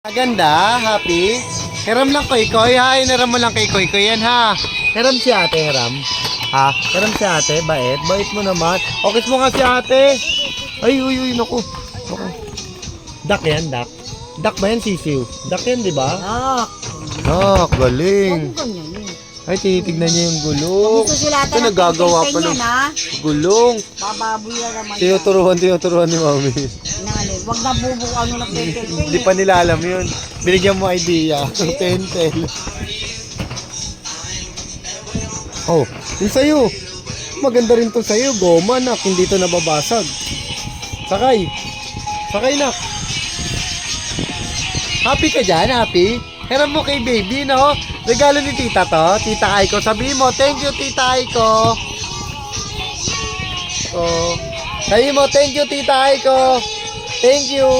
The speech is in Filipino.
Maganda, happy. Hiram lang koy-koy ha. Hiniram mo lang kay koy-koy yan ha. Hiram si ate, hiram. Ha? Hiram si ate, bait. Bait mo naman. O, kiss mo nga si ate. Ay, uy, naku. Naku. Duck yan, duck. Duck ba yan, sisiw? Duck yan, di ba? Duck, galing. Ganyan eh. Ay, tinitignan niya yung gulong. Gusto sila Ito, nagagawa pa ng gulong. Bababoy na naman yan. Tinuturuan ni mami. Nali, wag na bubuo ano na pentel. Hindi pa nila alam yun. Binigyan mo idea. Pentel. Oh, yung sa'yo. Maganda rin to sa'yo. Goma, nak. Hindi to nababasag. Sakay. Sakay, nak. Happy ka dyan? Happy? Hiram mo kay baby, no? Regalo ni tita to. Tita Aiko. Sabihin mo, thank you, tita Aiko. Oh. Sabihin mo, thank you, tita Aiko. Thank you.